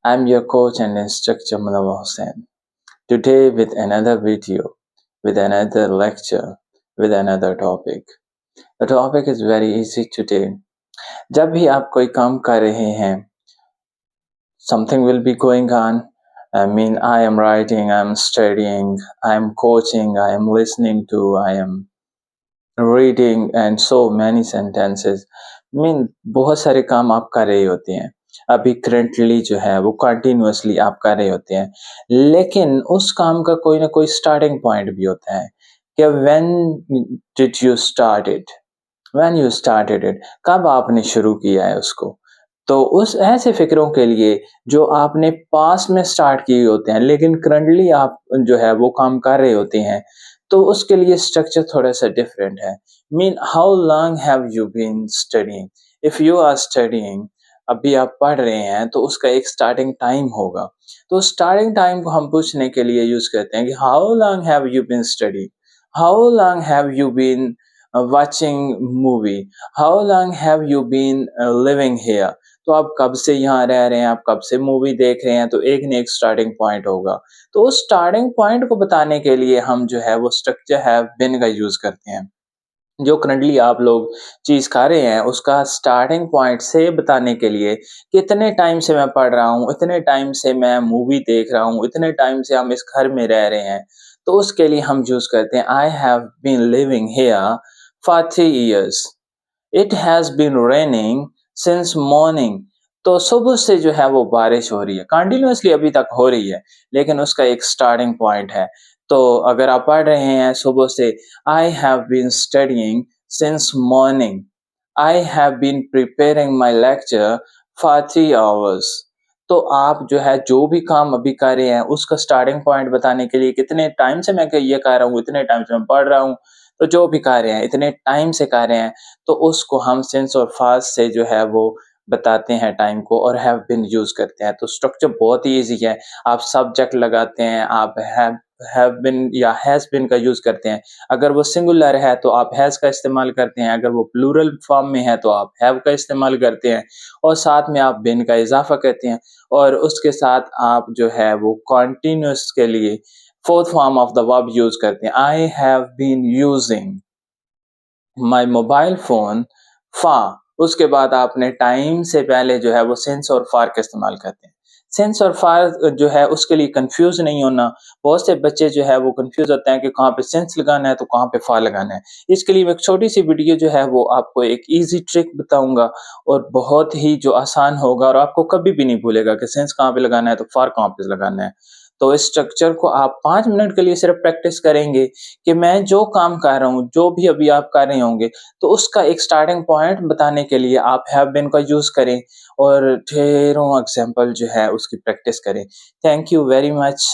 I'm your coach and instructor Munawar Hussain. Today with another video, with another lecture, with another topic. The topic is very easy today. जब भी आप कोई काम कर रहे हैं, something will be going on. I mean, I am writing, I am studying, I am coaching, I am listening to, I am reading and so many sentences. I mean, बहुत सारे काम आप कर रहे होते हैं। अभी करंटली जो है वो कंटिन्यूअसली आप कर रहे होते हैं, लेकिन उस काम का कोई ना कोई स्टार्टिंग पॉइंट भी होता है कि when did you start it, when you started it, कब आपने शुरू किया है उसको। तो उस ऐसे फिक्रों के लिए जो आपने पास्ट में स्टार्ट किए होते हैं लेकिन करंटली आप जो है वो काम कर रहे होते हैं, तो उसके लिए स्ट्रक्चर थोड़ा सा डिफरेंट है। Mean how long have you been studying, if you are studying, अभी आप पढ़ रहे हैं तो उसका एक स्टार्टिंग टाइम होगा। तो स्टार्टिंग टाइम को हम पूछने के लिए यूज करते हैं कि how long have you been studying, how long have you been watching movie, how long have you been living here। तो आप कब से यहाँ रह रहे हैं, आप कब से मूवी देख रहे हैं, तो एक न एक स्टार्टिंग पॉइंट होगा। तो उस स्टार्टिंग पॉइंट को बताने के लिए हम जो है वो स्ट्रक्चर हैव बीन का यूज करते हैं। जो करंटली आप लोग चीज खा रहे हैं उसका स्टार्टिंग पॉइंट से बताने के लिए कितने टाइम से मैं पढ़ रहा हूँ, इतने टाइम से मैं मूवी देख रहा हूँ, इतने टाइम से हम इस घर में रह रहे हैं, तो उसके लिए हम यूज करते हैं I have been living here for 3 years. It has been raining since morning। तो सुबह से जो है वो बारिश हो रही है, कंटिन्यूअसली अभी तक हो रही है, लेकिन उसका एक स्टार्टिंग पॉइंट है। तो अगर आप पढ़ रहे हैं सुबह से, I have been studying since morning, I have been preparing my lecture for 3 hours। तो आप जो है जो भी काम अभी कर रहे हैं उसका स्टार्टिंग पॉइंट बताने के लिए कितने टाइम से मैं ये कर रहा हूँ, इतने टाइम से मैं पढ़ रहा हूँ, तो जो भी कर रहे हैं इतने टाइम से कर रहे हैं, तो उसको हम सिंस और फास्ट से जो है वो बताते हैं टाइम को, और हैव बीन यूज करते हैं। तो स्ट्रक्चर बहुत ही इजी है। आप सब्जेक्ट लगाते हैं, आप हैव बीन या हैज बीन का यूज करते हैं। अगर वो सिंगुलर है तो आप हैज का इस्तेमाल करते हैं, अगर वो प्लूरल फॉर्म में है तो आप हैव का इस्तेमाल करते हैं, और साथ में आप बीन का इजाफा करते हैं, और उसके साथ आप जो है वो कॉन्टिन्यूस के लिए fourth form of the verb use करते हैं। I have been using my mobile phone for, उसके बाद आपने टाइम से पहले जो है वो सिंस और फार का इस्तेमाल करते हैं। सिंस और फार जो है उसके लिए कंफ्यूज नहीं होना। बहुत से बच्चे जो है वो कंफ्यूज होते हैं कि कहाँ पे सिंस लगाना है तो कहाँ पे फार लगाना है। इसके लिए मैं एक छोटी सी वीडियो जो है वो आपको एक इजी ट्रिक बताऊंगा, और बहुत ही जो आसान होगा, और आपको कभी भी नहीं भूलेगा कि सिंस कहाँ पे लगाना है तो फार कहाँ पे लगाना है। तो इस स्ट्रक्चर को आप 5 मिनट के लिए सिर्फ प्रैक्टिस करेंगे कि मैं जो काम कर रहा हूँ, जो भी अभी आप कर रहे होंगे, तो उसका एक स्टार्टिंग पॉइंट बताने के लिए आप हैव बीन का यूज करें, और ढेरों एग्जाम्पल जो है उसकी प्रैक्टिस करें। Thank you very much.